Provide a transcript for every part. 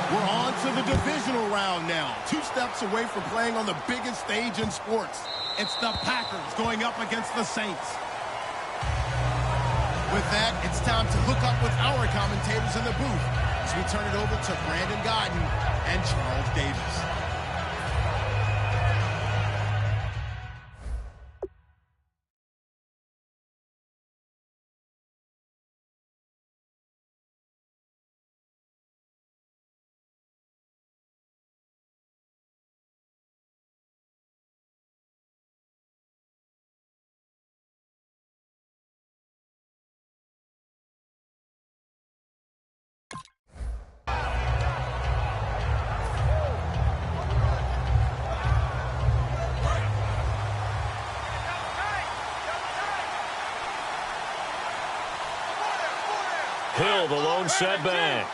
We're on to the divisional round now. 2 steps away from playing on the biggest stage in sports. It's the Packers going up against the Saints. With that, it's time to hook up with our commentators in the booth as we turn it over to Brandon Godden and Charles Davis. Hill, the lone setback.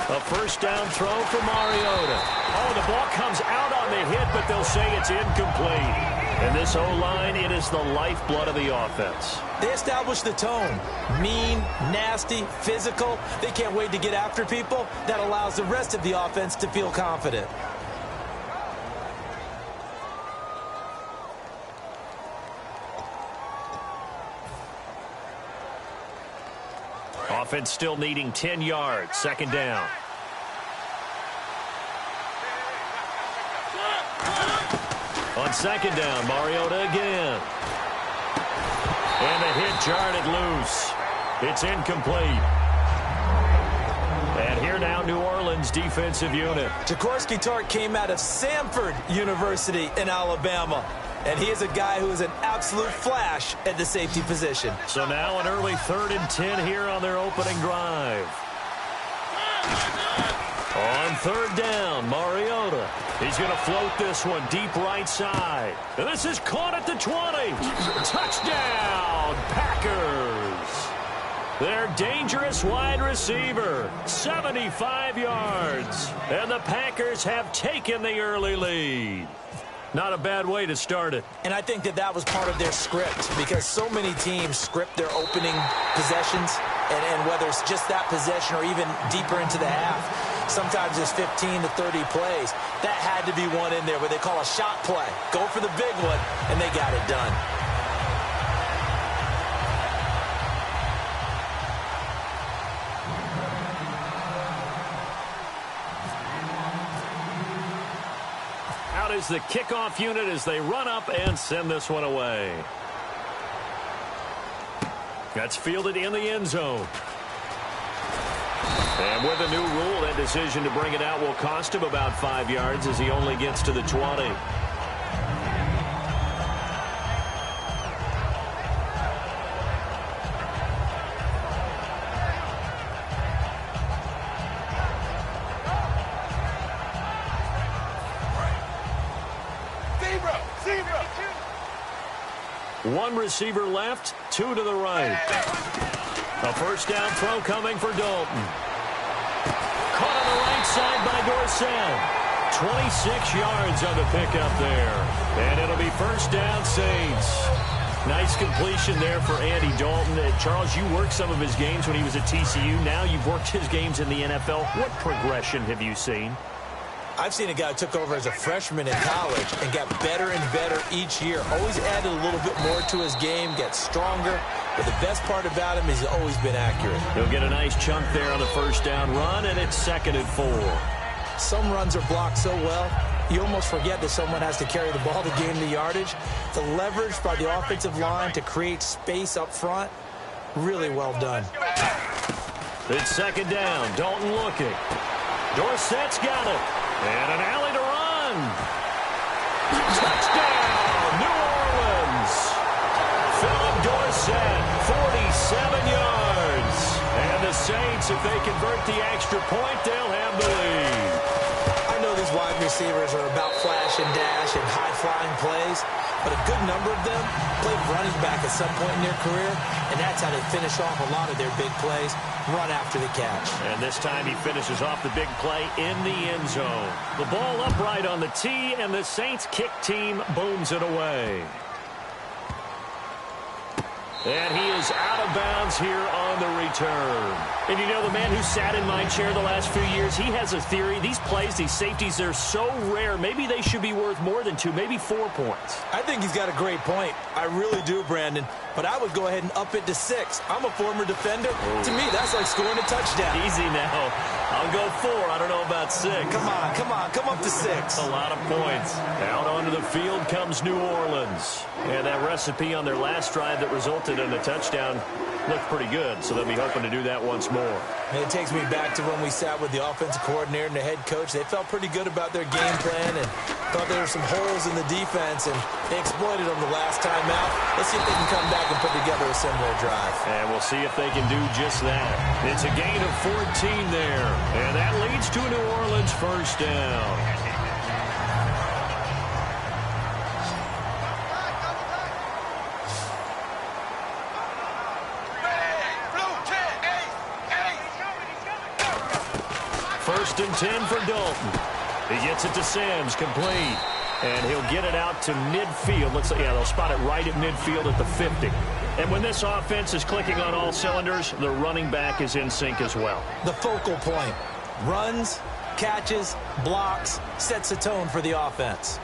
A first down throw for Mariota. Oh, the ball comes out on the hit, but they'll say it's incomplete. And this O-line, it is the lifeblood of the offense. They establish the tone. Mean, nasty, physical. They can't wait to get after people. That allows the rest of the offense to feel confident. Offense still needing 10 yards. Second down. On second down, Mariota again. And the hit jarred it loose. It's incomplete. And here now, New Orleans defensive unit. Jaworski Tartt came out of Samford University in Alabama. And he is a guy who is an absolute flash at the safety position. So now an early 3rd and 10 here on their opening drive. On third down, Mariota. He's going to float this one deep right side. And this is caught at the 20. Touchdown, Packers. Their dangerous wide receiver, 75 yards. And the Packers have taken the early lead. Not a bad way to start it. And I think that was part of their script, because so many teams script their opening possessions, and whether it's just that possession or even deeper into the half, sometimes it's 15 to 30 plays. That had to be one in there where they call a shot play. Go for the big one, and they got it done. Is the kickoff unit as they run up and send this one away. That's fielded in the end zone. And with a new rule, that decision to bring it out will cost him about 5 yards as he only gets to the 20. One receiver left, 2 to the right. A first down throw coming for Dalton. Caught on the right side by Dorsett. 26 yards on the pickup there. And it'll be first down, Saints. Nice completion there for Andy Dalton. Charles, you worked some of his games when he was at TCU. Now you've worked his games in the NFL. What progression have you seen? I've seen a guy who took over as a freshman in college and got better and better each year. Always added a little bit more to his game, gets stronger. But the best part about him is he's always been accurate. He'll get a nice chunk there on the first down run, and it's 2nd and 4. Some runs are blocked so well, you almost forget that someone has to carry the ball to gain the yardage. The leverage by the offensive line to create space up front, really well done. It's 2nd down. Dalton looking. Dorsett's got it. And an alley to run. Touchdown, New Orleans. Philip Dorsett, 47 yards. And the Saints, if they convert the extra point, they'll have the lead. I know these wide receivers are about flash and dash and high-flying plays, but a good number of them played running back at some point in their career, and that's how they finish off a lot of their big plays, run after the catch. And this time he finishes off the big play in the end zone. The ball upright on the tee, and the Saints kick team booms it away. And he is out of bounds here on the return. And you know, the man who sat in my chair the last few years, he has a theory. These plays, these safeties, they're so rare. Maybe they should be worth more than 2, maybe 4 points. I think he's got a great point. I really do, Brandon. But I would go ahead and up it to 6. I'm a former defender. Oh. To me, that's like scoring a touchdown. Easy now. I'll go 4. I don't know about 6. Come on. Come up to 6. A lot of points. Out onto the field comes New Orleans. And that recipe on their last drive that resulted in a touchdown looked pretty good, so they'll be hoping to do that once more. And it takes me back to when we sat with the offensive coordinator and the head coach. They felt pretty good about their game plan and thought there were some holes in the defense, and they exploited them the last time out. Let's see if they can come back and put together a similar drive. And we'll see if they can do just that. It's a gain of 14 there, and that leads to a New Orleans first down. First and 10 for Dalton. He gets it to Sims, complete. And he'll get it out to midfield. They'll spot it right at midfield at the 50. And when this offense is clicking on all cylinders, the running back is in sync as well. The focal point. Runs, catches, blocks, sets a tone for the offense.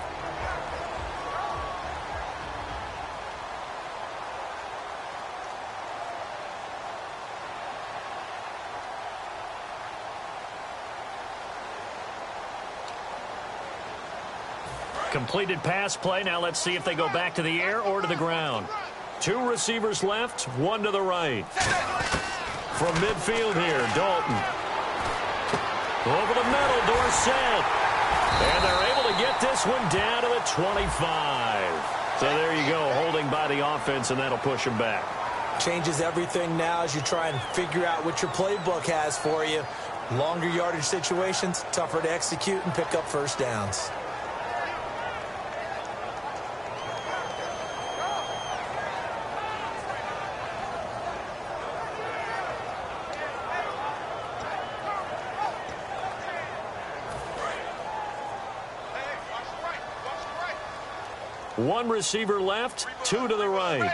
Completed pass play. Now let's see if they go back to the air or to the ground. 2 receivers left, 1 to the right. From midfield here, Dalton. Over the middle, Dorsett. And they're able to get this one down to the 25. So there you go, holding by the offense, and that'll push them back. Changes everything now as you try and figure out what your playbook has for you. Longer yardage situations, tougher to execute and pick up first downs. One receiver left, 2 to the right.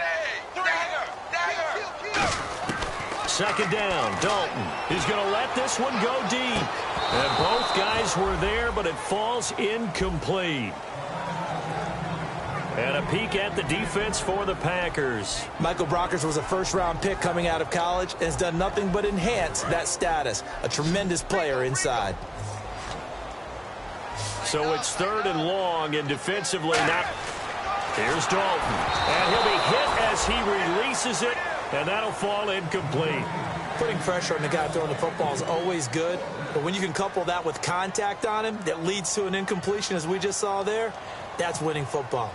Second down, Dalton. He's going to let this one go deep. And both guys were there, but it falls incomplete. And a peek at the defense for the Packers. Michael Brockers was a first-round pick coming out of college and has done nothing but enhance that status. A tremendous player inside. So it's 3rd and long, and defensively not. Here's Dalton, and he'll be hit as he releases it, and that'll fall incomplete. Putting pressure on the guy throwing the football is always good, but when you can couple that with contact on him that leads to an incompletion, as we just saw there, that's winning football.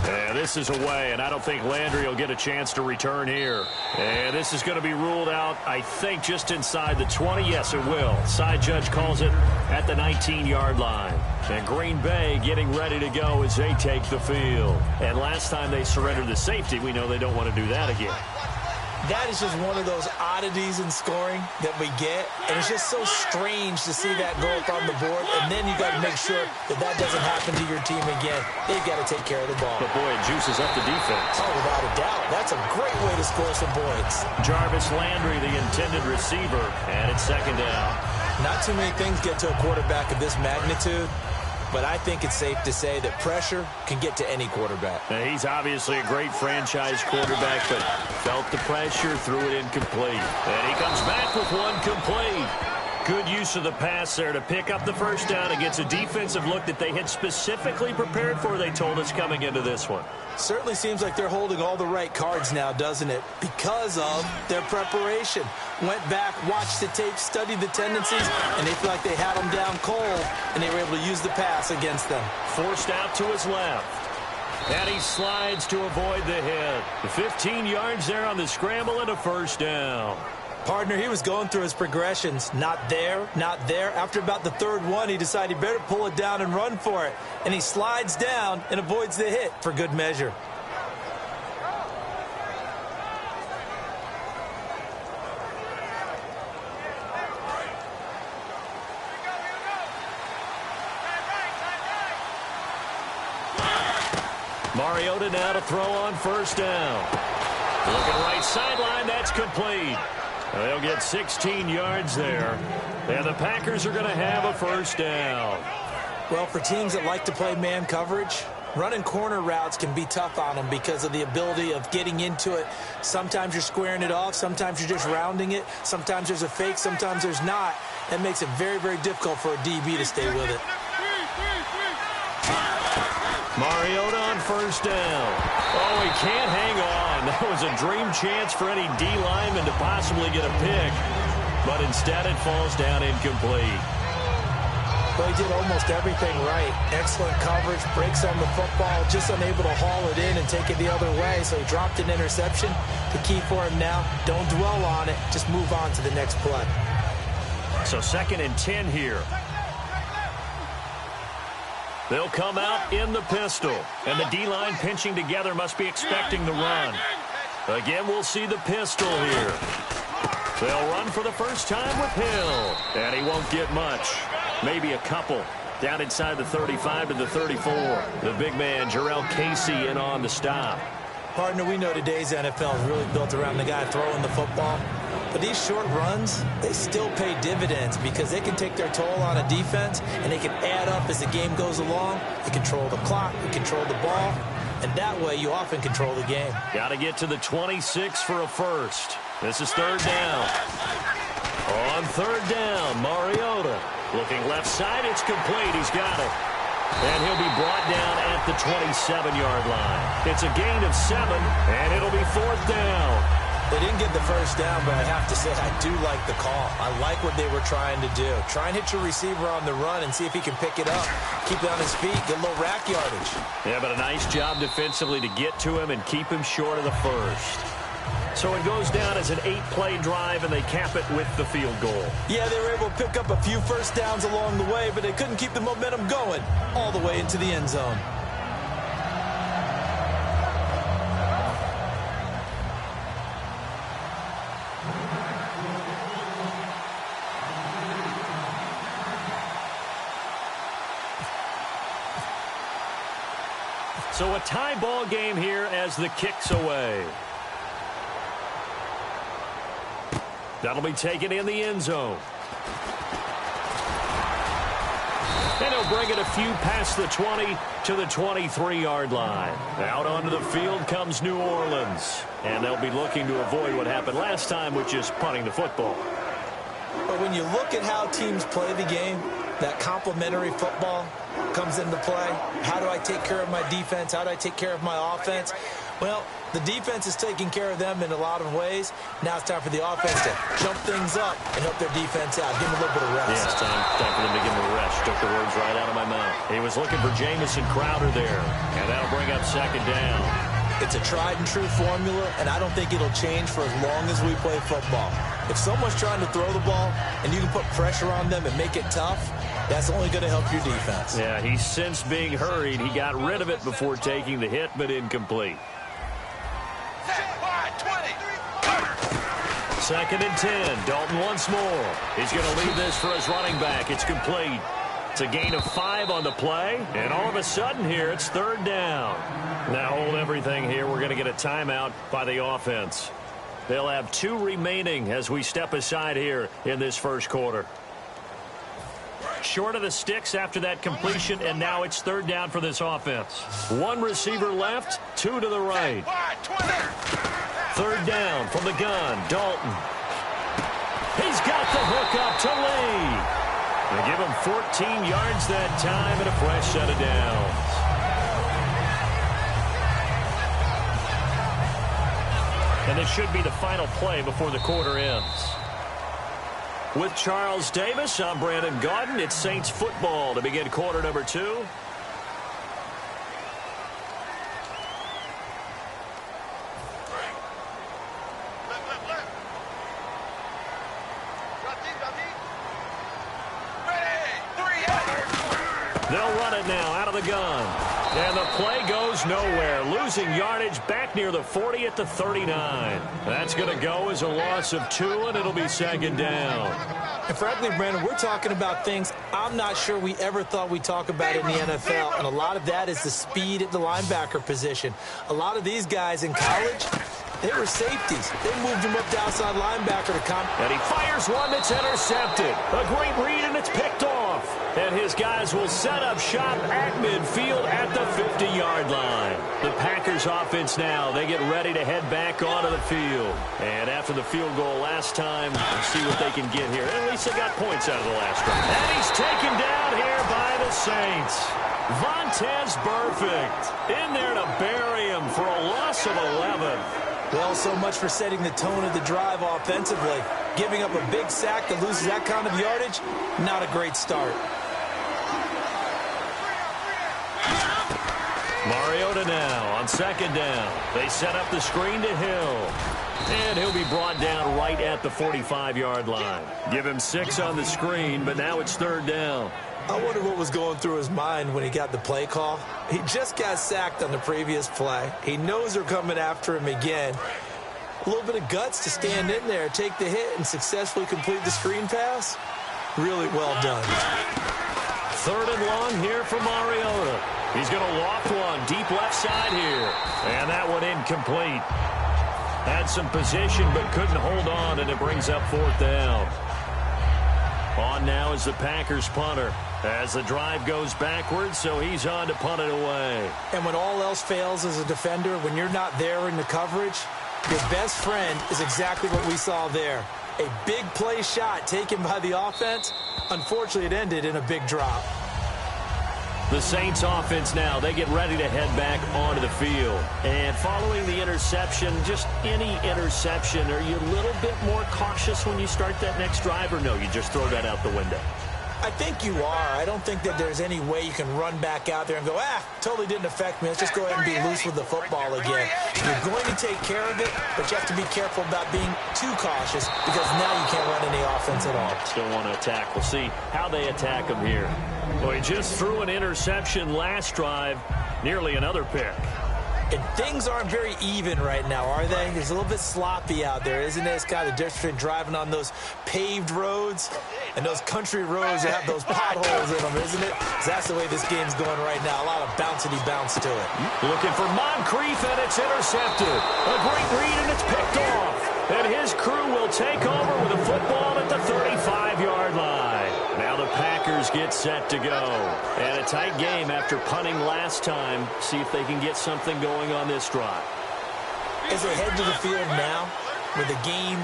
And this is away, and I don't think Landry will get a chance to return here. And this is going to be ruled out, I think, just inside the 20. Yes, it will. Side judge calls it at the 19-yard line. And Green Bay getting ready to go as they take the field. And last time they surrendered the safety, we know they don't want to do that again. That is just one of those oddities in scoring that we get, and it's just so strange to see that go up on the board, and then you got to make sure that that doesn't happen to your team again. They've got to take care of the ball. But boy, it juices up the defense. Oh, without a doubt. That's a great way to score some points. Jarvis Landry, the intended receiver, and it's second down. Not too many things get to a quarterback of this magnitude, but I think it's safe to say that pressure can get to any quarterback. Now, he's obviously a great franchise quarterback, but felt the pressure, threw it incomplete. And he comes back with one complete. Good use of the pass there to pick up the first down against a defensive look that they had specifically prepared for, they told us, coming into this one. Certainly seems like they're holding all the right cards now, doesn't it? Because of their preparation. Went back, watched the tape, studied the tendencies, and they feel like they had them down cold, and they were able to use the pass against them. Forced out to his left. And he slides to avoid the hit. The 15 yards there on the scramble and a first down. Partner, he was going through his progressions. Not there, not there. After about the third one, he decided he better pull it down and run for it. And he slides down and avoids the hit for good measure. Mariota now to throw on first down. Looking right sideline, that's complete. They'll get 16 yards there. And the Packers are going to have a first down. Well, for teams that like to play man coverage, running corner routes can be tough on them because of the ability of getting into it. Sometimes you're squaring it off. Sometimes you're just rounding it. Sometimes there's a fake. Sometimes there's not. That makes it very, very difficult for a DB to stay with it. Mariota on first down. Oh, he can't hang on. That was a dream chance for any D lineman to possibly get a pick. But instead it falls down incomplete. Well, he did almost everything right. Excellent coverage, breaks on the football, just unable to haul it in and take it the other way. So he dropped an interception. The key for him now, don't dwell on it. Just move on to the next play. So 2nd and 10 here. They'll come out in the pistol. And the D-line pinching together must be expecting the run. Again, we'll see the pistol here. They'll run for the first time with Hill. And he won't get much. Maybe a couple. Down inside the 35 to the 34. The big man, Jarrell Casey, in on the stop. Partner, we know today's NFL is really built around the guy throwing the football. But these short runs, they still pay dividends because they can take their toll on a defense, and they can add up as the game goes along. They control the clock, they control the ball, and that way you often control the game. Got to get to the 26 for a first. This is 3rd down. On 3rd down, Mariota. Looking left side, it's complete. He's got it. And he'll be brought down at the 27-yard line. It's a gain of 7, and it'll be 4th down. They didn't get the first down, but I have to say I do like the call. I like what they were trying to do. Try and hit your receiver on the run and see if he can pick it up. Keep it on his feet, get a little rack yardage. Yeah, but a nice job defensively to get to him and keep him short of the first. So it goes down as an 8-play drive, and they cap it with the field goal. Yeah, they were able to pick up a few first downs along the way, but they couldn't keep the momentum going all the way into the end zone. So a tie ball game here as the kick's away. That'll be taken in the end zone. And he'll bring it a few past the 20 to the 23-yard line. Out onto the field comes New Orleans. And they'll be looking to avoid what happened last time, which is punting the football. But when you look at how teams play the game, that complementary football comes into play. How do I take care of my defense? How do I take care of my offense? Well, the defense is taking care of them in a lot of ways. Now it's time for the offense to jump things up and help their defense out. Give them a little bit of rest. Yeah, it's time for them to give them a rest. Took the words right out of my mouth. He was looking for Jamison Crowder there, and that'll bring up 2nd down. It's a tried-and-true formula, and I don't think it'll change for as long as we play football. If someone's trying to throw the ball and you can put pressure on them and make it tough, that's only going to help your defense. Yeah, he's since being hurried. He got rid of it before taking the hit, but incomplete. 2nd and 10. Dalton once more. He's going to leave this for his running back. It's complete. It's a gain of 5 on the play. And all of a sudden here, it's 3rd down. Now hold everything here. We're going to get a timeout by the offense. They'll have 2 remaining as we step aside here in this first quarter. Short of the sticks after that completion, and now it's 3rd down for this offense. 1 receiver left, 2 to the right. 3rd down from the gun, Dalton. He's got the hook up to Lee. They give him 14 yards that time and a fresh set of downs. And this should be the final play before the quarter ends. With Charles Davis, I'm Brandon Gaudin. It's Saints football to begin quarter number 2. They'll run it now out of the gun. And the play goes nowhere. Losing yardage back near the 40 at the 39. That's going to go as a loss of 2, and it'll be second down. And frankly, Brandon, we're talking about things I'm not sure we ever thought we'd talk about in the NFL. And a lot of that is the speed at the linebacker position. A lot of these guys in college, they were safeties. They moved him up to outside linebacker to come. And he fires one that's intercepted. A great read, and it's picked off. And his guys will set up shop at midfield at the 50-yard line. The Packers offense now, they get ready to head back onto the field. And after the field goal last time, we'll see what they can get here. At least they got points out of the last drive. And he's taken down here by the Saints. Vontaze Burfict in there to bury him for a loss of 11. Well, so much for setting the tone of the drive offensively. Giving up a big sack that loses that kind of yardage, not a great start. Mariota now on second down. They set up the screen to Hill. And he'll be brought down right at the 45-yard line. Give him 6 on the screen, but now it's third down. I wonder what was going through his mind when he got the play call. He just got sacked on the previous play. He knows they're coming after him again. A little bit of guts to stand in there, take the hit, and successfully complete the screen pass. Really well done. Third and long here for Mariota. He's going to loft one deep left side here. And that one incomplete. Had some position but couldn't hold on, and it brings up fourth down. On now is the Packers punter as the drive goes backwards, so he's on to punt it away. And when all else fails as a defender, when you're not there in the coverage, your best friend is exactly what we saw there. A big play shot taken by the offense. Unfortunately, it ended in a big drop. The Saints offense now, they get ready to head back onto the field. And following the interception, just any interception, are you a little bit more cautious when you start that next drive, or no, you just throw that out the window? I think you are. I don't think that there's any way you can run back out there and go, totally didn't affect me. Let's just go ahead and be loose with the football again. You're going to take care of it, but you have to be careful about being too cautious because now you can't run any offense at all. Still want to attack. We'll see how they attack him here. Well, he just threw an interception last drive, nearly another pick. And things aren't very even right now, are they? It's a little bit sloppy out there, isn't it? It's kind of the difference between driving on those paved roads and those country roads that have those potholes in them, isn't it? That's the way this game's going right now. A lot of bouncy bounce to it. Looking for Moncrief, and it's intercepted. A great read, and it's picked off. And his crew will take over with a football at the 35-yard line. Now the Packers get set to go. And a tight game after punting last time. See if they can get something going on this drive. As they head to the field now, with the game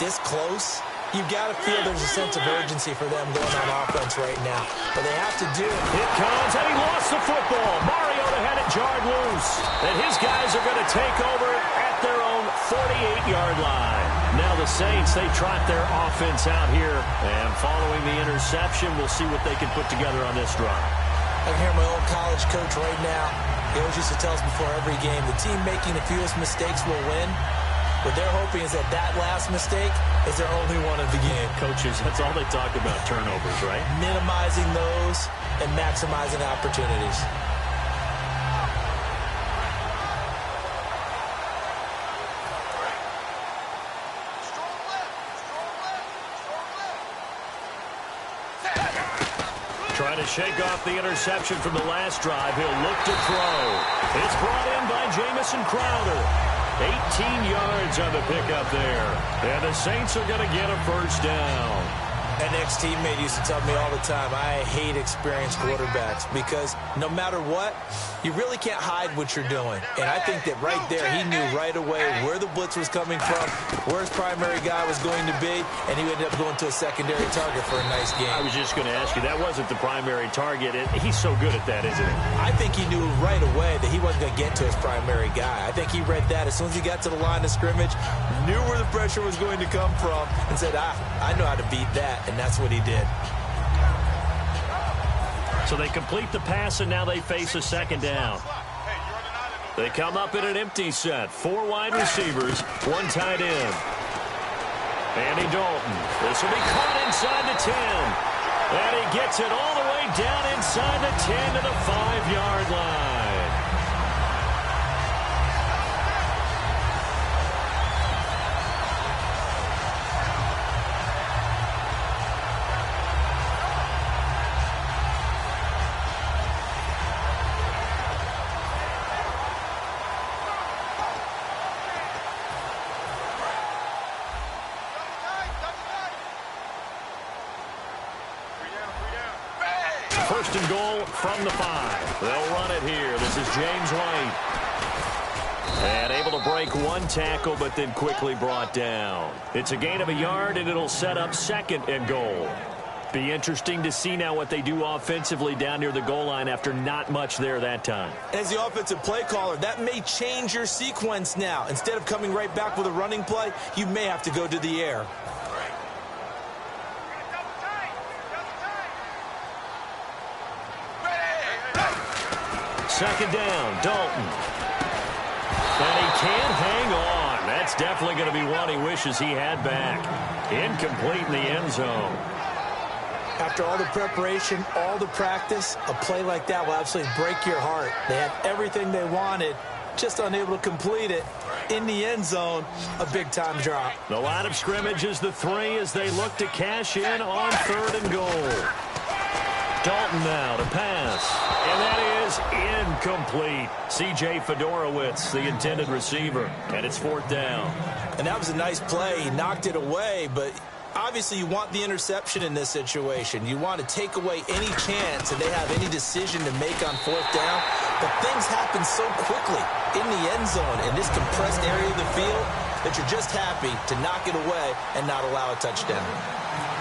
this close, you've got to feel there's a sense of urgency for them going on offense right now. But they have to do it. It comes, and he lost the football. Mariota had it jarred loose. And his guys are going to take over at their own 48-yard line. Now the Saints, they trot their offense out here. And following the interception, we'll see what they can put together on this drive. I can hear my old college coach right now. He always used to tell us before every game, the team making the fewest mistakes will win. What they're hoping is that last mistake is their only one of the game. Coaches, that's all they talk about, turnovers, right? Minimizing those and maximizing opportunities. Trying to shake off the interception from the last drive. He'll look to throw. It's brought in by Jamison Crowder. 18 yards on the pickup there. And the Saints are going to get a first down. An ex-teammate used to tell me all the time, I hate experienced quarterbacks because no matter what, you really can't hide what you're doing. And I think that right there, he knew right away where the blitz was coming from, where his primary guy was going to be, and he ended up going to a secondary target for a nice game. I was just going to ask you, that wasn't the primary target. He's so good at that, isn't he? I think he knew right away that he wasn't going to get to his primary guy. I think he read that as soon as he got to the line of scrimmage, knew where the pressure was going to come from, and said, I know how to beat that. And that's what he did. So they complete the pass, and now they face a second down. They come up in an empty set. 4 wide receivers, 1 tight end. Andy Dalton. This will be caught inside the 10. And he gets it all the way down inside the 10 to the 5-yard line. First and goal from the 5. They'll run it here. This is James White. And able to break one tackle, but then quickly brought down. It's a gain of a yard, and it'll set up second and goal. Be interesting to see now what they do offensively down near the goal line after not much there that time. As the offensive play caller, that may change your sequence now. Instead of coming right back with a running play, you may have to go to the air. Second down, Dalton. And he can't hang on. That's definitely going to be one he wishes he had back. Incomplete in the end zone. After all the preparation, all the practice, a play like that will absolutely break your heart. They had everything they wanted, just unable to complete it. In the end zone, a big-time drop. The line of scrimmage is the 3 as they look to cash in on 3rd and goal. Dalton now to pass. And that is incomplete. C.J. Fedorowicz, the intended receiver. And it's 4th down. And that was a nice play. He knocked it away, but obviously you want the interception in this situation. You want to take away any chance that they have any decision to make on 4th down. But things happen so quickly in the end zone in this compressed area of the field that you're just happy to knock it away and not allow a touchdown.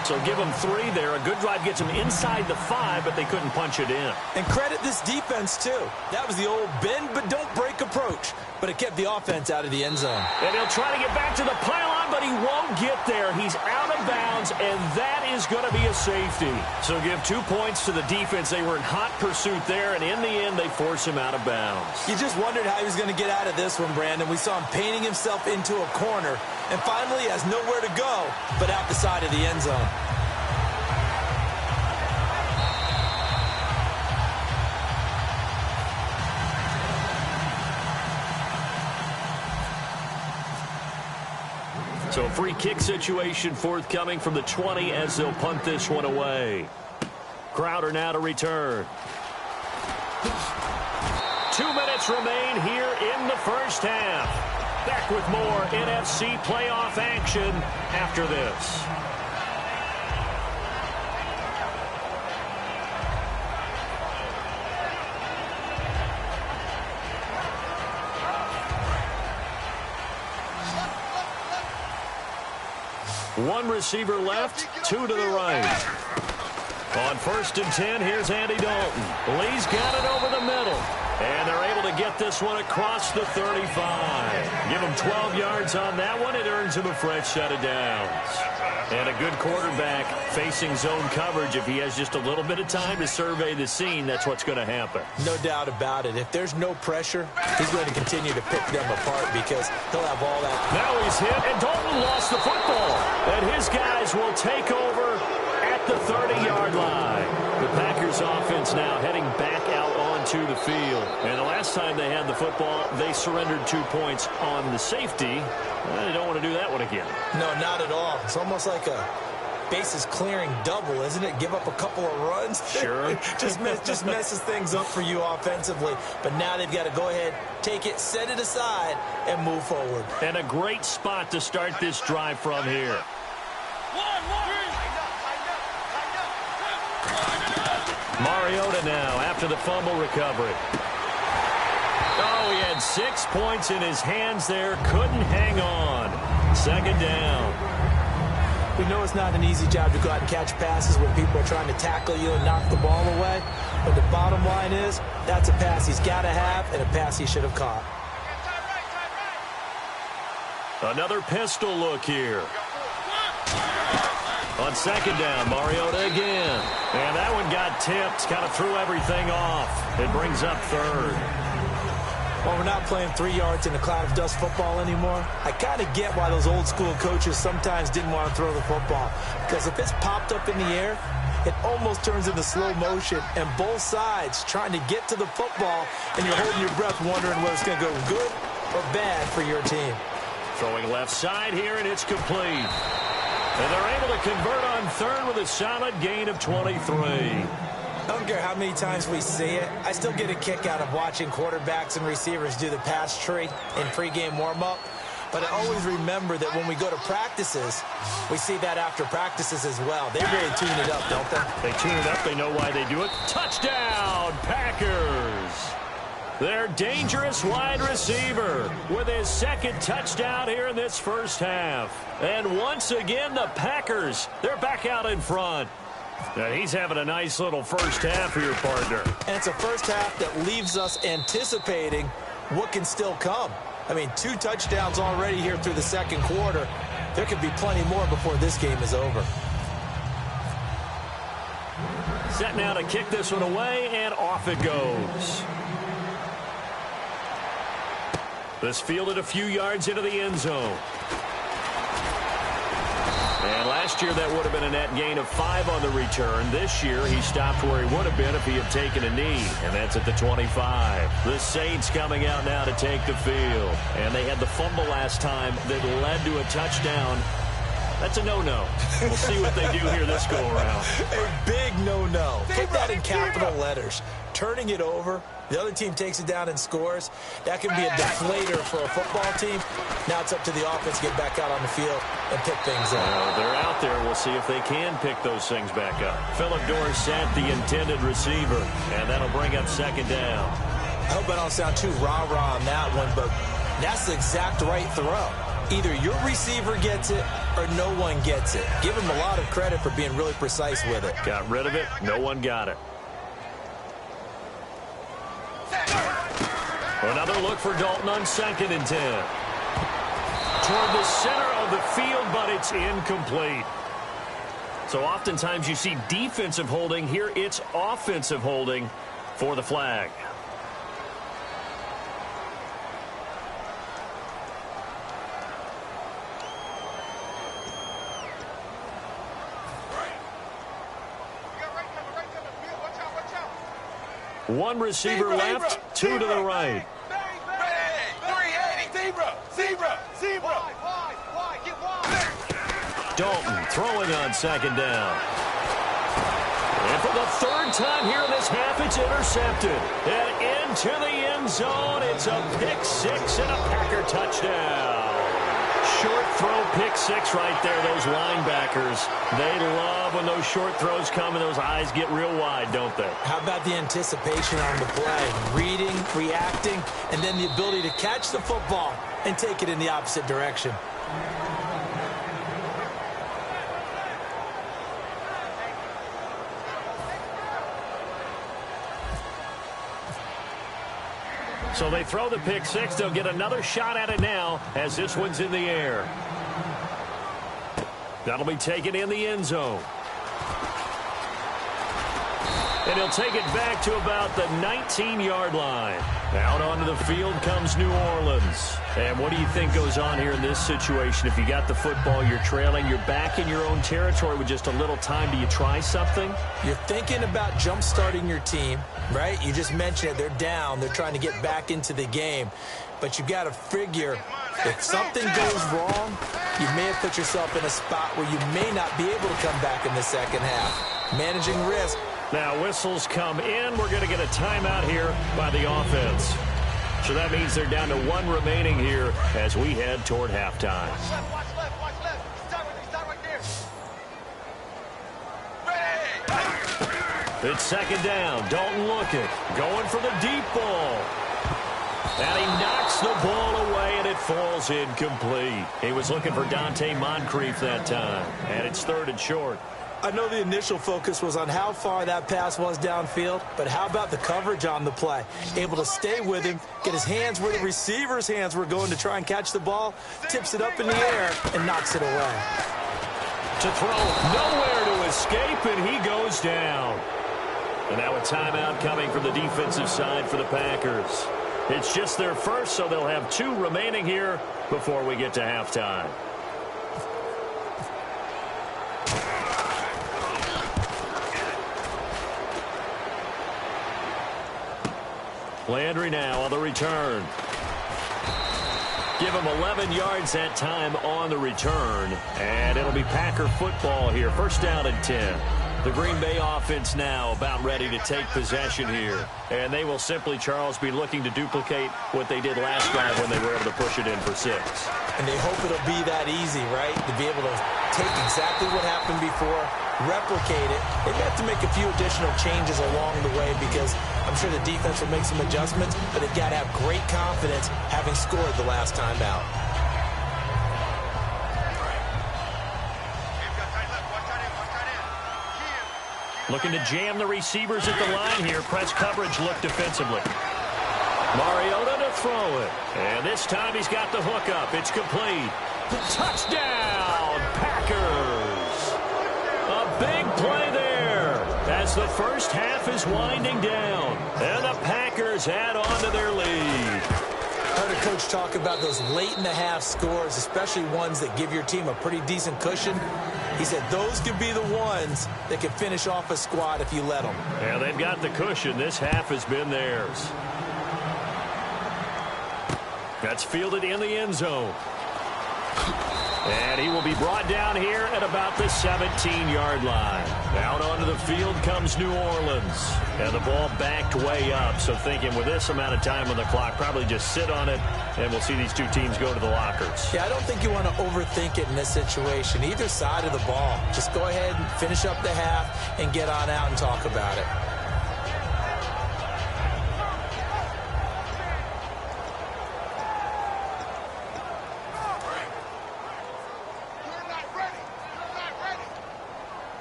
So give them 3 there. A good drive gets them inside the 5, but they couldn't punch it in. And credit this defense, too. That was the old bend but don't break approach. But it kept the offense out of the end zone. And he'll try to get back to the pylon, but he won't get there. He's out of bounds, and that is going to be a safety. So give 2 points to the defense. They were in hot pursuit there, and in the end, they force him out of bounds. You just wondered how he was going to get out of this one, Brandon. We saw him painting himself into a corner, and finally has nowhere to go but out the side of the end zone. So a free kick situation forthcoming from the 20 as they'll punt this one away. Crowder now to return. 2 minutes remain here in the first half. Back with more NFC playoff action after this. One receiver left, 2 to the right. On 1st and 10, here's Andy Dalton. Lee's got it over the middle. And they're able to get this one across the 35. Give him 12 yards on that one. It earns him a fresh set of downs. And a good quarterback facing zone coverage. If he has just a little bit of time to survey the scene, that's what's going to happen. No doubt about it. If there's no pressure, he's going to continue to pick them apart because he'll have all that. Now he's hit, and Dalton lost the football. And his guys will take over at the 30-yard line. The Packers offense now heading back out onto the field. And the last time they had the football, they surrendered 2 points on the safety. They don't want to do that one again. No, not at all. It's almost like a bases clearing double, isn't it? Give up a couple of runs. Sure. just messes things up for you offensively. But now they've got to go ahead, take it, set it aside, and move forward. And a great spot to start this drive from here. Mariota now after the fumble recovery. Oh, he had 6 points in his hands there. Couldn't hang on. 2nd down. We know it's not an easy job to go out and catch passes when people are trying to tackle you and knock the ball away. But the bottom line is, that's a pass he's got to have and a pass he should have caught. Another pistol look here. On 2nd down, Mariota again. And that one got tipped, kind of threw everything off. It brings up 3rd. Well, we're not playing 3 yards in a cloud of dust football anymore. I kind of get why those old school coaches sometimes didn't want to throw the football. Because if it's popped up in the air, it almost turns into slow motion, and both sides trying to get to the football, and you're holding your breath wondering whether it's going to go good or bad for your team. Throwing left side here, and it's complete. And they're able to convert on third with a solid gain of 23. I don't care how many times we see it. I still get a kick out of watching quarterbacks and receivers do the pass tree in pregame warm-up. But I always remember that when we go to practices, we see that after practices as well. They really tune it up, don't they? They tune it up. They know why they do it. Touchdown, Packers! Their dangerous wide receiver with his second touchdown here in this first half. And once again, the Packers, they're back out in front. And he's having a nice little first half here, partner. And it's a first half that leaves us anticipating what can still come. I mean, 2 touchdowns already here through the second quarter. There could be plenty more before this game is over. Set now to kick this one away, and off it goes. This fielded a few yards into the end zone. And last year that would have been a net gain of 5 on the return. This year he stopped where he would have been if he had taken a knee, and that's at the 25. The Saints coming out now to take the field. And they had the fumble last time that led to a touchdown. That's a no-no. We'll see what they do here this go-around. A big no-no. Put that in capital letters. Turning it over, the other team takes it down and scores. That can be a deflator for a football team. Now it's up to the offense to get back out on the field and pick things up. They're out there. We'll see if they can pick those things back up. Phillip Dorsett, the intended receiver, and that'll bring up second down. I hope I don't sound too rah-rah on that one, but that's the exact right throw. Either your receiver gets it or no one gets it. Give him a lot of credit for being really precise with it. Got rid of it. No one got it. Another look for Dalton on 2nd and 10. Toward the center of the field, but it's incomplete. So oftentimes you see defensive holding. Here it's offensive holding for the flag. One receiver left, 2 to the right. Dalton throwing on 2nd down. And for the 3rd time here in this half, it's intercepted. And into the end zone, it's a pick 6 and a Packer touchdown. Short throw, pick 6 right there. Those linebackers, they love when those short throws come and those eyes get real wide, don't they? How about the anticipation on the play? Reading, reacting, and then the ability to catch the football and take it in the opposite direction. So they throw the pick 6. They'll get another shot at it now as this one's in the air. That'll be taken in the end zone. And he'll take it back to about the 19-yard line. Out onto the field comes New Orleans. And what do you think goes on here in this situation? If you got the football, you're trailing, you're back in your own territory with just a little time. Do you try something? You're thinking about jump-starting your team, right? You just mentioned it. They're down. They're trying to get back into the game. But you got to figure if something goes wrong, you may have put yourself in a spot where you may not be able to come back in the second half. Managing risk. Now whistles come in. We're going to get a timeout here by the offense. So that means they're down to 1 remaining here as we head toward halftime. Watch left. Start right there. It's 2nd down. Dalton looking. Going for the deep ball. And he knocks the ball away, and it falls incomplete. He was looking for Dante Moncrief that time. And it's 3rd and short. I know the initial focus was on how far that pass was downfield, but how about the coverage on the play? Able to stay with him, get his hands where the receiver's hands were going to try and catch the ball, tips it up in the air, and knocks it away. To throw, nowhere to escape, and he goes down. And now a timeout coming from the defensive side for the Packers. It's just their first, so they'll have 2 remaining here before we get to halftime. Landry now on the return. Give him 11 yards that time on the return. And it'll be Packer football here. First down and 10. The Green Bay offense now about ready to take possession here. And they will simply, Charles, be looking to duplicate what they did last drive when they were able to push it in for 6. And they hope it'll be that easy, right? To be able to take exactly what happened before, replicate it. They may have to make a few additional changes along the way because I'm sure the defense will make some adjustments, but they've got to have great confidence having scored the last time out. Looking to jam the receivers at the line here. Press coverage look defensively. Mariota to throw it. And this time he's got the hook up. It's complete. Touchdown, Packers. A big play there as the first half is winding down. And the Packers add on to their lead. I heard a coach talk about those late-in-the-half scores, especially ones that give your team a pretty decent cushion. He said those could be the ones that can finish off a squad if you let them. Yeah, they've got the cushion. This half has been theirs. That's fielded in the end zone. And he will be brought down here at about the 17-yard line. Out onto the field comes New Orleans. And the ball backed way up. So thinking with this amount of time on the clock, probably just sit on it, and we'll see these two teams go to the lockers. Yeah, I don't think you want to overthink it in this situation. Either side of the ball. Just go ahead and finish up the half and get on out and talk about it.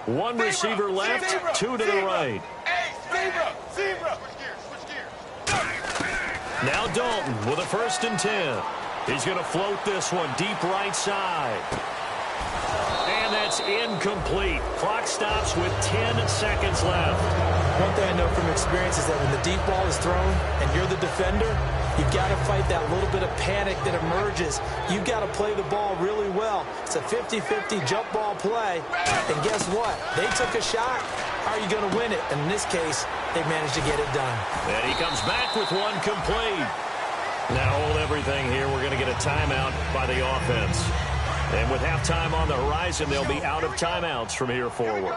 One receiver left, two to the right. Zebra. Switch gears. Now Dalton with a 1st and 10. He's going to float this one deep right side. And that's incomplete. Clock stops with 10 seconds left. One thing I know from experience is that when the deep ball is thrown and you're the defender, you've got to fight that little bit of panic that emerges. You've got to play the ball really well. It's a 50-50 jump ball play. And guess what? They took a shot. How are you going to win it? And in this case, they managed to get it done. And he comes back with one complete. Now hold everything here. We're going to get a timeout by the offense. And with halftime on the horizon, they'll be out of timeouts from here forward.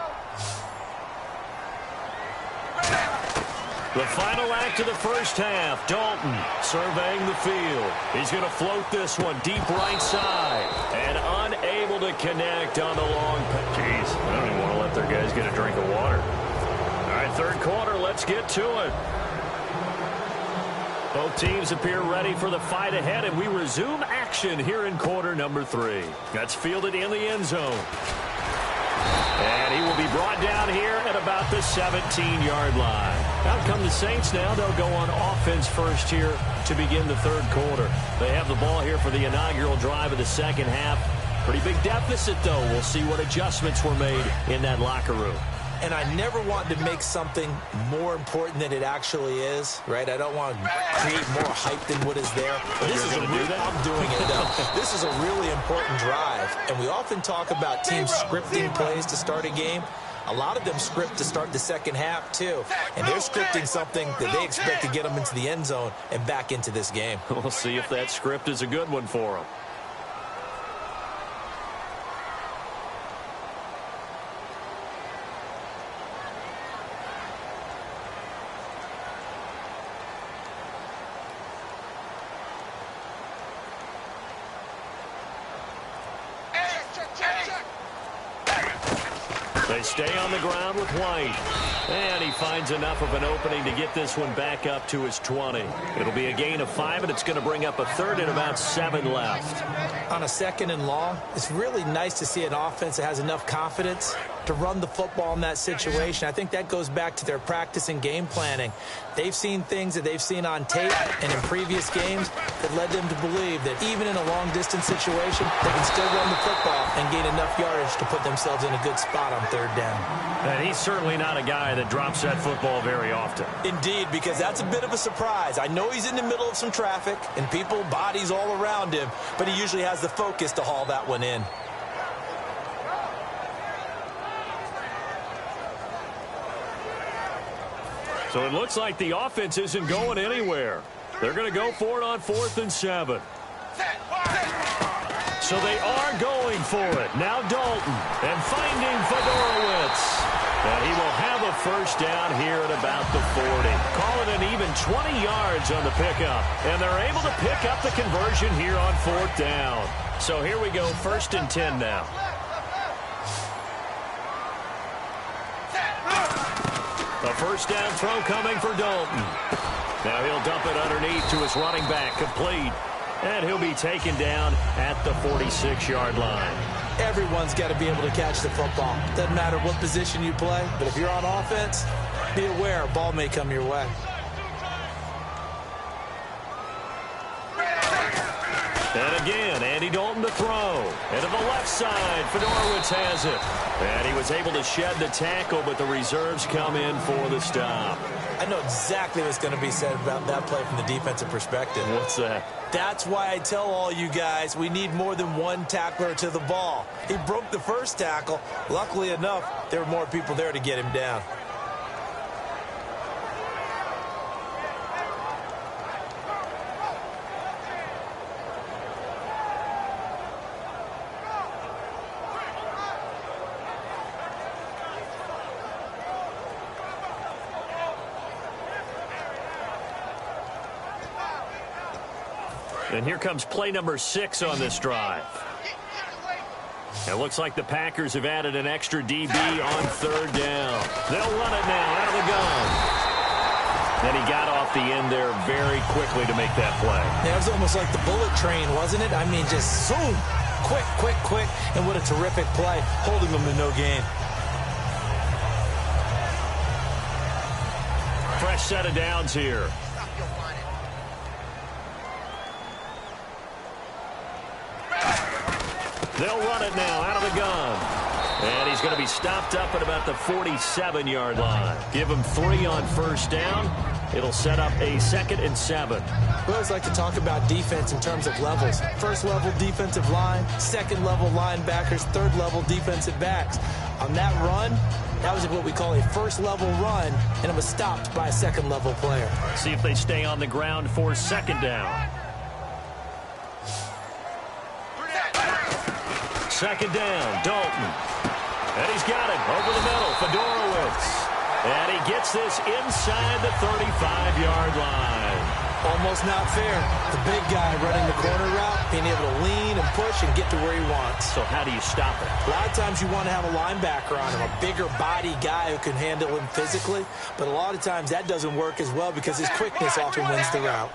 The final act of the first half. Dalton surveying the field. He's going to float this one deep right side. And unable to connect on the long pass. Jeez, I don't even want to let their guys get a drink of water. All right, third quarter, let's get to it. Both teams appear ready for the fight ahead, and we resume action here in quarter number 3. That's fielded in the end zone. And he will be brought down here at about the 17-yard line. Out come the Saints now. They'll go on offense first here to begin the third quarter. They have the ball here for the inaugural drive of the second half. Pretty big deficit, though. We'll see what adjustments were made in that locker room. And I never want to make something more important than it actually is, right? I don't want to create more hype than what is there. But this is I'm doing it, though. This is a really important drive. And we often talk about teams scripting plays to start a game. A lot of them script to start the second half, too. And they're scripting something that they expect to get them into the end zone and back into this game. We'll see if that script is a good one for them. They stay on the ground with White. And he finds enough of an opening to get this one back up to his 20. It'll be a gain of 5, and it's going to bring up a third and about 7 left. On a 2nd and long, it's really nice to see an offense that has enough confidence to run the football in that situation. I think that goes back to their practice and game planning. They've seen things that they've seen on tape and in previous games that led them to believe that even in a long-distance situation, they can still run the football and gain enough yardage to put themselves in a good spot on 3rd down. And he's certainly not a guy that drops that football very often. Indeed, because that's a bit of a surprise. I know he's in the middle of some traffic and people, bodies all around him, but he usually has the focus to haul that one in. So it looks like the offense isn't going anywhere. They're going to go for it on 4th and 7. So they are going for it. Now Dalton, and finding Fedorowicz. And he will have a first down here at about the 40. Call it an even 20 yards on the pickup. And they're able to pick up the conversion here on 4th down. So here we go, 1st and 10 now. A first down throw coming for Dalton. Now he'll dump it underneath to his running back, complete. And he'll be taken down at the 46-yard line. Everyone's got to be able to catch the football. Doesn't matter what position you play, but if you're on offense, be aware a ball may come your way. And again, Andy Dalton to throw. And to the left side, Fedorowicz has it. And he was able to shed the tackle, but the reserves come in for the stop. I know exactly what's going to be said about that play from the defensive perspective. What's that? That's why I tell all you guys we need more than one tackler to the ball. He broke the first tackle. Luckily enough, there were more people there to get him down. And here comes play number 6 on this drive. It looks like the Packers have added an extra DB on 3rd down. They'll run it now out of the gun. And he got off the end there very quickly to make that play. Yeah, it was almost like the bullet train, wasn't it? I mean, just zoom. Quick, quick, quick. And what a terrific play, holding them to no gain. Fresh set of downs here. They'll run it now out of the gun. And he's going to be stopped up at about the 47-yard line. Give him 3 on first down. It'll set up a 2nd and 7. We always like to talk about defense in terms of levels. First level defensive line, second level linebackers, third level defensive backs. On that run, that was what we call a first level run, and it was stopped by a second level player. See if they stay on the ground for 2nd down. 2nd down, Dalton. And he's got it over the middle, Fedorowicz. And he gets this inside the 35-yard line. Almost not fair. The big guy running the corner route, being able to lean and push and get to where he wants. So how do you stop it? A lot of times you want to have a linebacker on him, a bigger body guy who can handle him physically. But a lot of times that doesn't work as well because his quickness often wins the route.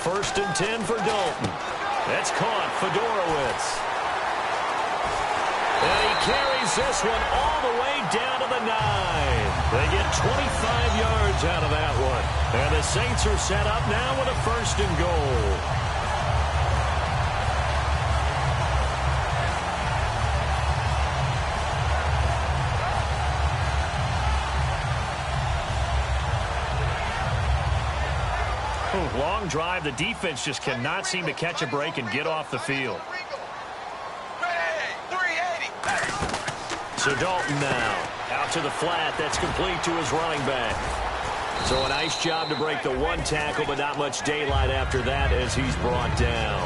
First and 10 for Dalton. That's caught, Fedorowicz. And he carries this one all the way down to the 9. They get 25 yards out of that one. And the Saints are set up now with a 1st and goal. Long drive. The defense just cannot seem to catch a break and get off the field. So Dalton now out to the flat. That's complete to his running back. So a nice job to break the 1 tackle, but not much daylight after that as he's brought down.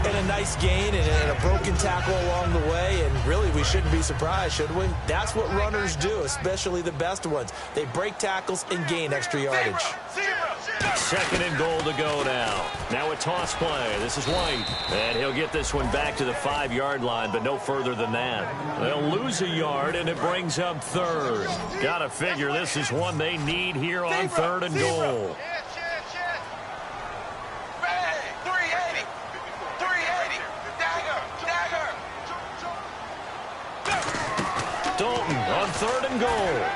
And a nice gain and a broken tackle along the way, and really we shouldn't be surprised, should we? That's what runners do, especially the best ones. They break tackles and gain extra yardage. 2nd and goal to go now. Now a toss play. This is White. And he'll get this one back to the 5-yard line, but no further than that. They'll lose a yard, and it brings up 3rd. Gotta figure this is one they need here on 3rd and goal. Dalton on 3rd and goal.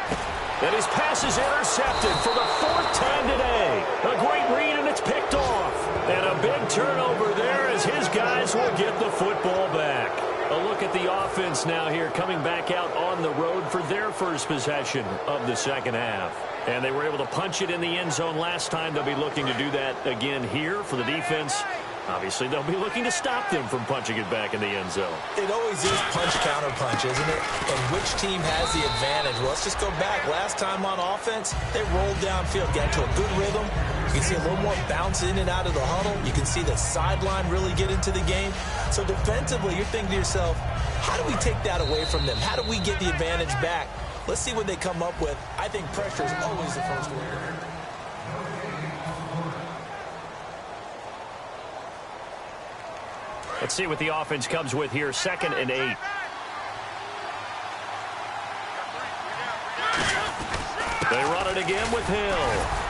And his pass is intercepted for the 4th time today. A great read, and it's picked off. And a big turnover there as his guys will get the football back. A look at the offense now here, coming back out on the road for their first possession of the 2nd half. And they were able to punch it in the end zone last time. They'll be looking to do that again here for the defense. Obviously, they'll be looking to stop them from punching it back in the end zone. It always is punch-counter-punch, isn't it? And which team has the advantage? Well, let's just go back. Last time on offense, they rolled downfield, got to a good rhythm. You can see a little more bounce in and out of the huddle. You can see the sideline really get into the game. So defensively, you're thinking to yourself, how do we take that away from them? How do we get the advantage back? Let's see what they come up with. I think pressure is always the first word. Let's see what the offense comes with here. 2nd and 8. They run it again with Hill.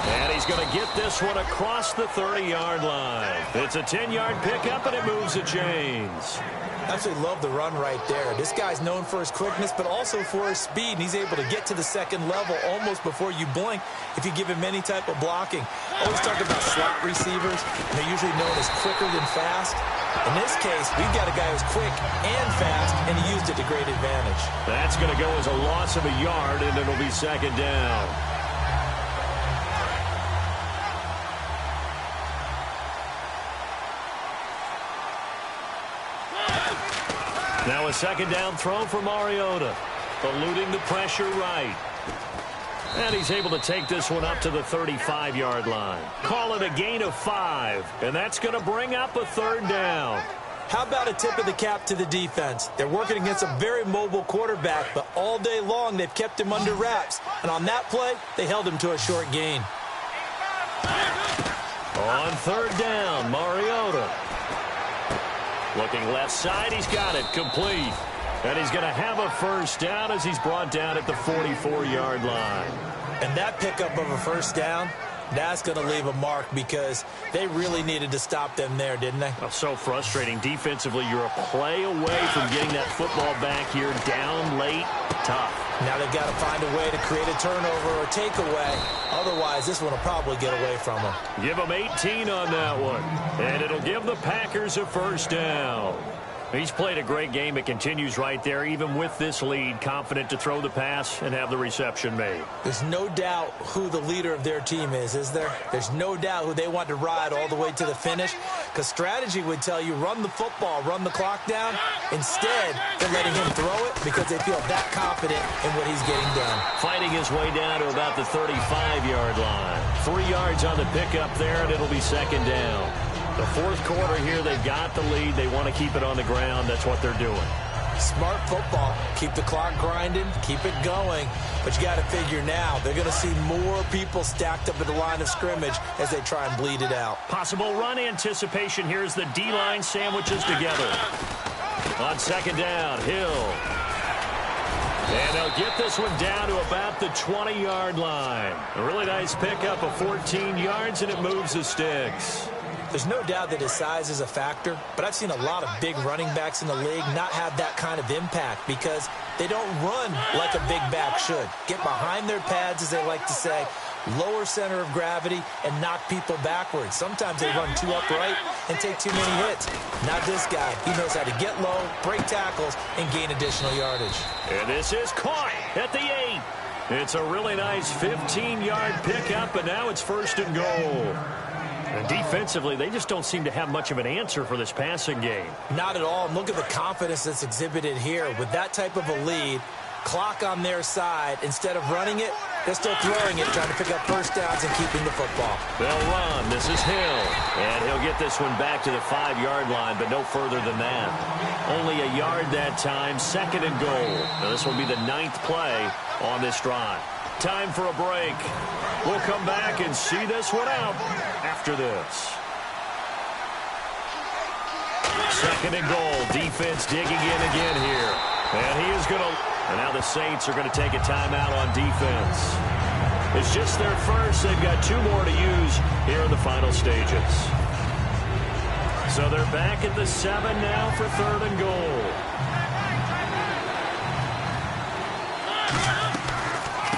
And he's going to get this one across the 30-yard line. It's a 10-yard pickup, and it moves the chains. Absolutely love the run right there. This guy's known for his quickness, but also for his speed. And he's able to get to the second level almost before you blink if you give him any type of blocking. Always talk about slot receivers. They're usually known as quicker than fast. In this case, we've got a guy who's quick and fast, and he used it to great advantage. That's going to go as a loss of a yard, and it'll be 2nd down. Now a 2nd down throw for Mariota. Eluding the pressure right. And he's able to take this one up to the 35-yard line. Call it a gain of 5. And that's going to bring up a 3rd down. How about a tip of the cap to the defense? They're working against a very mobile quarterback, but all day long they've kept him under wraps. And on that play, they held him to a short gain. On 3rd down, Mariota. Looking left side, he's got it, complete. And he's going to have a 1st down as he's brought down at the 44-yard line. And that pickup of a 1st down, that's going to leave a mark because they really needed to stop them there, didn't they? Oh, so frustrating. Defensively, you're a play away from getting that football back here, down late, tough. Now they've got to find a way to create a turnover or takeaway. Otherwise, this one will probably get away from them. Give them 18 on that one. And it'll give the Packers a 1st down. He's played a great game. It continues right there, even with this lead, confident to throw the pass and have the reception made. There's no doubt who the leader of their team is there? There's no doubt who they want to ride all the way to the finish, because strategy would tell you run the football, run the clock down. Instead, they're letting him throw it because they feel that confident in what he's getting done. Fighting his way down to about the 35-yard line. 3 yards on the pickup there, and it'll be 2nd down. The 4th quarter here, they've got the lead. They want to keep it on the ground. That's what they're doing. Smart football. Keep the clock grinding. Keep it going. But you got to figure now, they're going to see more people stacked up at the line of scrimmage as they try and bleed it out. Possible run anticipation. Here's the D-line sandwiches together. On 2nd down, Hill. And they'll get this one down to about the 20-yard line. A really nice pickup of 14 yards, and it moves the sticks. There's no doubt that his size is a factor, but I've seen a lot of big running backs in the league not have that kind of impact because they don't run like a big back should. Get behind their pads, as they like to say, lower center of gravity, and knock people backwards. Sometimes they run too upright and take too many hits. Not this guy. He knows how to get low, break tackles, and gain additional yardage. And this is caught at the 8. It's a really nice 15-yard pickup, and now it's 1st and goal. And defensively, they just don't seem to have much of an answer for this passing game. Not at all. And look at the confidence that's exhibited here. With that type of a lead, clock on their side, instead of running it, they're still throwing it, trying to pick up 1st downs and keeping the football. They'll run. This is Hill. And he'll get this one back to the 5-yard line, but no further than that. Only a yard that time, 2nd and goal. Now this will be the 9th play on this drive. Time for a break. We'll come back and see this one out after this. 2nd and goal. Defense digging in again here. And he is going to... And now the Saints are going to take a timeout on defense. It's just their first. They've got 2 more to use here in the final stages. So they're back at the 7 now for 3rd and goal.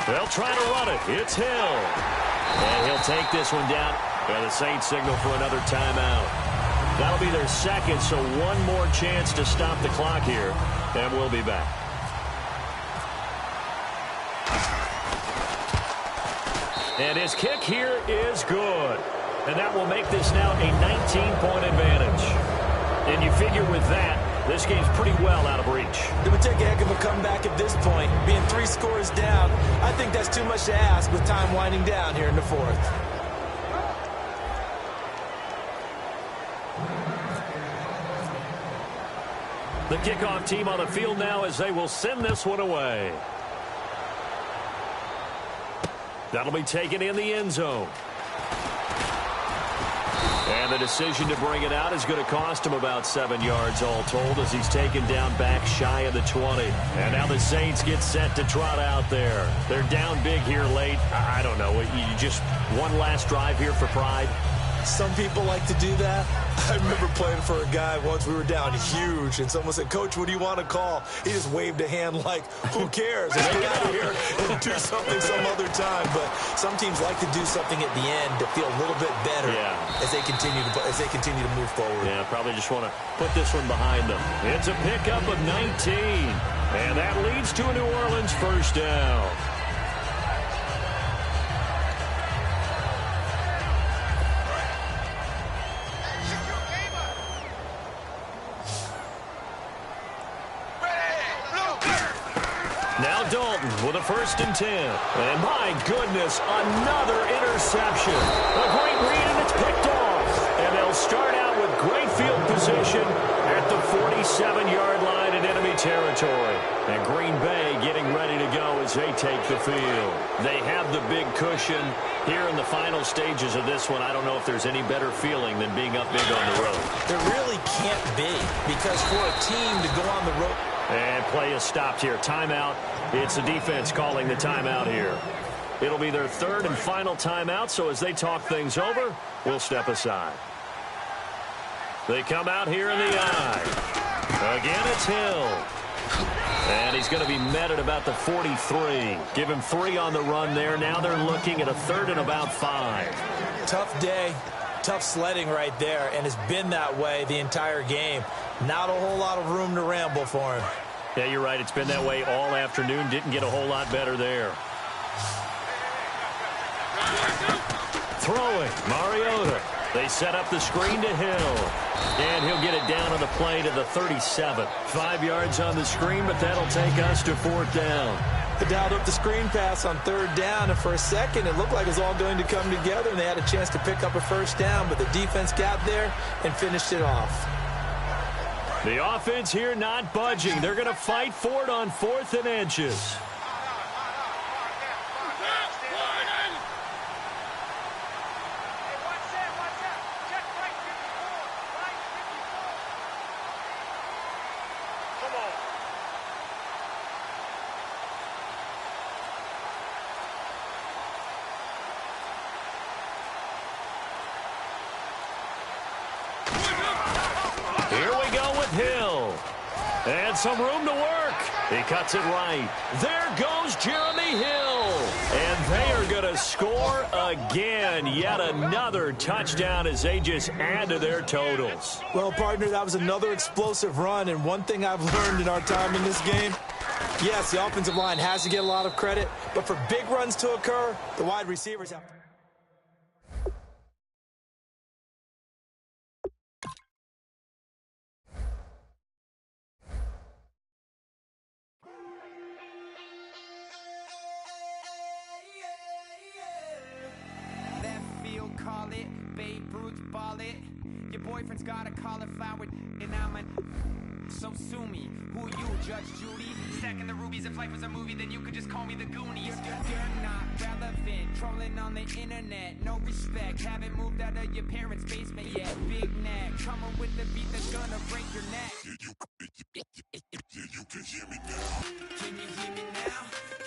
They'll try to run it. It's Hill. And he'll take this one down. And the Saints signal for another timeout. That'll be their 2nd, so 1 more chance to stop the clock here. And we'll be back. And his kick here is good. And that will make this now a 19-point advantage. And you figure with that, this game's pretty well out of reach. It would take a heck of a comeback at this point. Being 3 scores down, I think that's too much to ask with time winding down here in the fourth. The kickoff team on the field now as they will send this one away. That'll be taken in the end zone. And the decision to bring it out is going to cost him about 7 yards all told as he's taken down back shy of the 20. And now the Saints get set to trot out there. They're down big here late. I don't know. You just one last drive here for pride. Some people like to do that. I remember playing for a guy once. We were down huge, and someone said, "Coach, what do you want to call?" He just waved a hand like, "Who cares? Let's get out of here and do something some other time." But some teams like to do something at the end to feel a little bit better as they continue to move forward. Yeah, probably just want to put this one behind them. It's a pickup of 19, and that leads to a New Orleans first down. Now Dalton with a 1st and 10. And my goodness, another interception. A great read, and it's picked off. And they'll start out with great field position at the 47-yard line in enemy territory. And Green Bay getting ready to go as they take the field. They have the big cushion here in the final stages of this one. I don't know if there's any better feeling than being up big on the road. There really can't be, because for a team to go on the road. And play is stopped here. Timeout. It's the defense calling the timeout here. It'll be their 3rd and final timeout, so as they talk things over, we'll step aside. They come out here in the eye. Again, it's Hill. And he's going to be met at about the 43. Give him 3 on the run there. Now they're looking at a 3rd and about 5. Tough day. Tough sledding right there, and it's been that way the entire game. Not a whole lot of room to ramble for him. Yeah, you're right. It's been that way all afternoon. Didn't get a whole lot better there. Throwing, Mariota. They set up the screen to Hill. And he'll get it down on the play to the 37. 5 yards on the screen, but that'll take us to 4th down. They dialed up the screen pass on 3rd down, and for a second it looked like it was all going to come together, and they had a chance to pick up a 1st down, but the defense got there and finished it off. The offense here not budging. They're going to fight for it on 4th and inches. Hill. And some room to work. He cuts it right. There goes Jeremy Hill. And they are going to score again. Yet another touchdown as they just add to their totals. Well, partner, that was another explosive run. And one thing I've learned in our time in this game, yes, the offensive line has to get a lot of credit. But for big runs to occur, the wide receivers have to. Call it, Babe Ruth ball it. Your boyfriend's got a cauliflower, and so sue me. Who you, Judge Judy? Stacking the rubies. If life was a movie, then you could just call me the Goonies. You're not relevant, trolling on the internet. No respect, haven't moved out of your parents' basement yet. Big neck, coming with the beat that's gonna break your neck. You can hear me now. Can you hear me now?